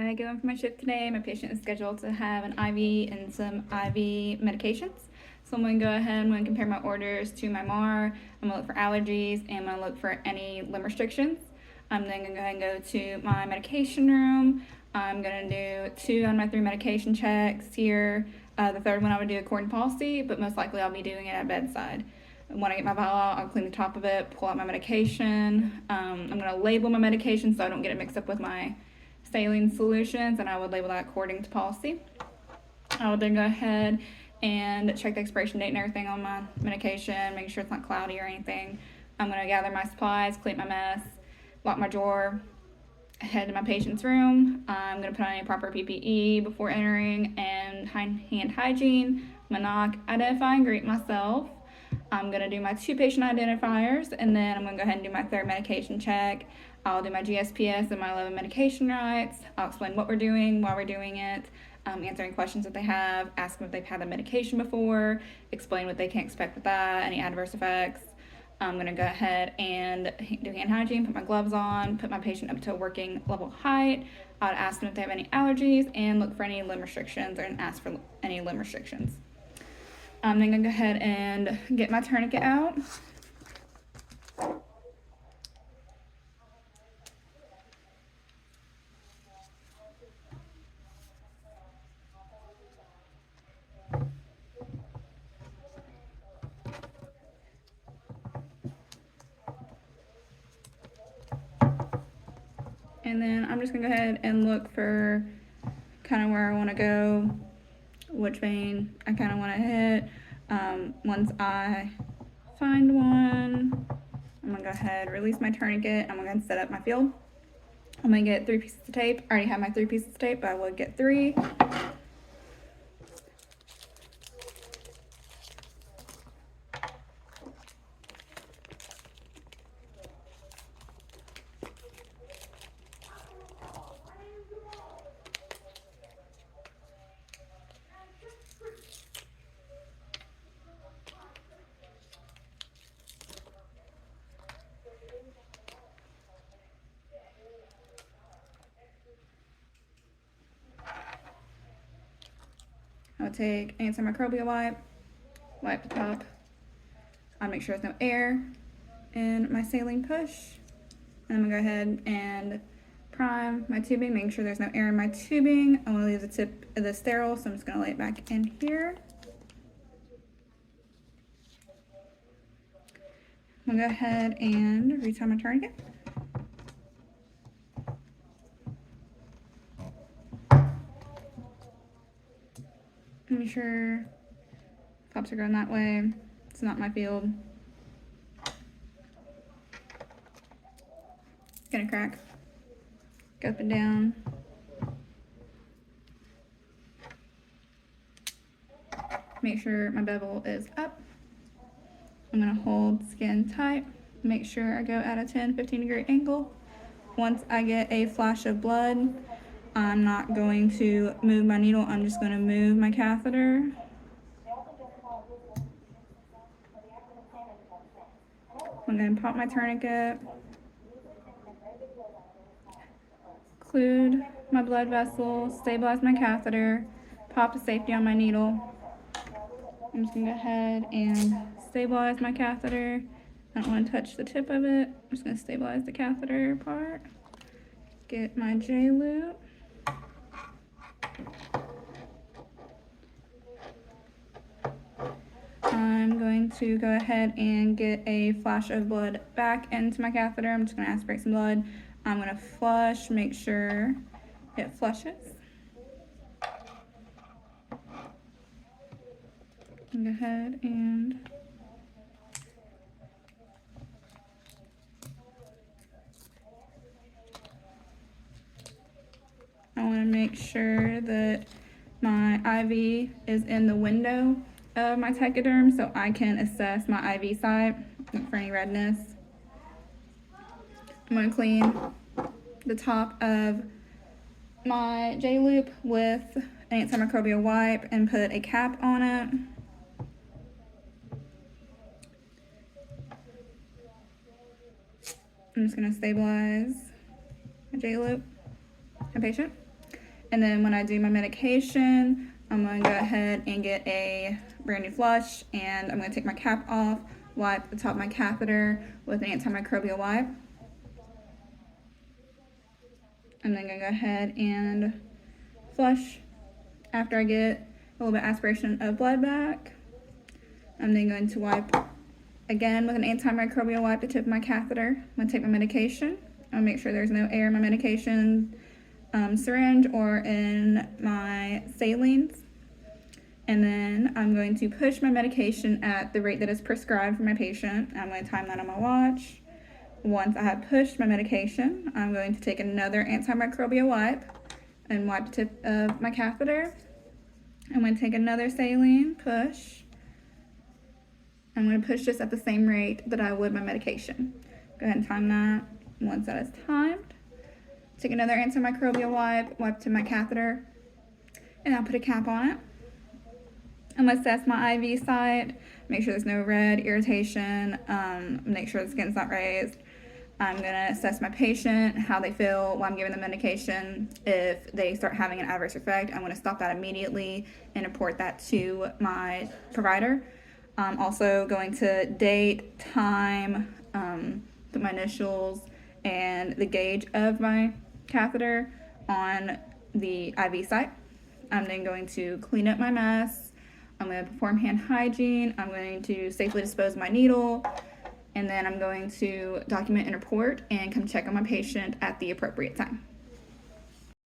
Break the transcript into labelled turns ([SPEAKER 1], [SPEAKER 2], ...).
[SPEAKER 1] I go in for my shift today. My patient is scheduled to have an IV and some IV medications. So I'm going to go ahead and compare my orders to my MAR. I'm going to look for allergies and I'm going to look for any limb restrictions. I'm then going to go ahead and go to my medication room. I'm going to do 2 out of my 3 medication checks here. The third one I would do according to policy, but most likely I'll be doing it at bedside. When I get my vial out, I'll clean the top of it, pull out my medication. I'm going to label my medication so I don't get it mixed up with my saline solutions, and I would label that according to policy. I would then go ahead and check the expiration date and everything on my medication, make sure it's not cloudy or anything. I'm going to gather my supplies, clean my mess, lock my drawer, head to my patient's room. I'm going to put on any proper PPE before entering and hand hygiene. I'm going to knock, identify, and greet myself. I'm going to do my 2 patient identifiers, and then I'm going to go ahead and do my 3rd medication check. I'll do my GSPS and my 11 medication rights. I'll explain what we're doing, why we're doing it, answering questions that they have, ask them if they've had the medication before, explain what they can expect with that, any adverse effects. I'm going to go ahead and do hand hygiene, put my gloves on, put my patient up to a working level height. I would ask them if they have any allergies and look for any limb restrictions and ask for any limb restrictions. I'm then going to go ahead and get my tourniquet out. And then I'm just going to go ahead and look for kind of where I want to go, which vein I kind of want to hit. Once I find one, I'm going to go ahead, release my tourniquet. I'm going to set up my field. I'm going to get 3 pieces of tape. I already have my 3 pieces of tape, but I would get 3. I'll take antimicrobial wipe the top. I'll make sure there's no air in my saline push. And I'm gonna go ahead and prime my tubing, making sure there's no air in my tubing. I wanna leave the tip of the sterile, so I'm just gonna lay it back in here. I'm gonna go ahead and retie my tourniquet. Make sure pops are going that way. It's not my field. It's gonna crack. Go up and down. Make sure my bevel is up. I'm gonna hold skin tight. Make sure I go at a 10-15 degree angle. Once I get a flash of blood, I'm not going to move my needle, I'm just going to move my catheter. I'm going to pop my tourniquet, occlude my blood vessel, stabilize my catheter, pop the safety on my needle. I'm just going to go ahead and stabilize my catheter. I don't want to touch the tip of it. I'm just going to stabilize the catheter part. Get my J-loop. I'm going to go ahead and get a flash of blood back into my catheter. I'm just going to aspirate some blood. I'm going to flush, make sure it flushes. Go ahead and I want to make sure that my IV is in the window of my techoderm so I can assess my IV site, look for any redness. I'm going to clean the top of my J-loop with an antimicrobial wipe and put a cap on it. I'm just going to stabilize my J-loop, my patient. And then when I do my medication, I'm going to go ahead and get a brand new flush, and I'm going to take my cap off, wipe the top of my catheter with an antimicrobial wipe. I'm then going to go ahead and flush after I get a little bit of aspiration of blood back. I'm then going to wipe again with an antimicrobial wipe the tip of my catheter. I'm going to take my medication. I'll make sure there's no air in my medication syringe or in my salines. And then I'm going to push my medication at the rate that is prescribed for my patient. I'm going to time that on my watch. Once I have pushed my medication, I'm going to take another antimicrobial wipe and wipe the tip of my catheter. I'm going to take another saline, push. I'm going to push this at the same rate that I would my medication. Go ahead and time that. Once that is timed, take another antimicrobial wipe to my catheter, and I'll put a cap on it. I'm going to assess my IV site, make sure there's no red, irritation, make sure the skin's not raised. I'm going to assess my patient, how they feel while I'm giving them medication. If they start having an adverse effect, I'm going to stop that immediately and report that to my provider. I'm also going to date, time, put my initials, and the gauge of my catheter on the IV site. I'm then going to clean up my mess. I'm going to perform hand hygiene. I'm going to safely dispose of my needle. And then I'm going to document and report and come check on my patient at the appropriate time.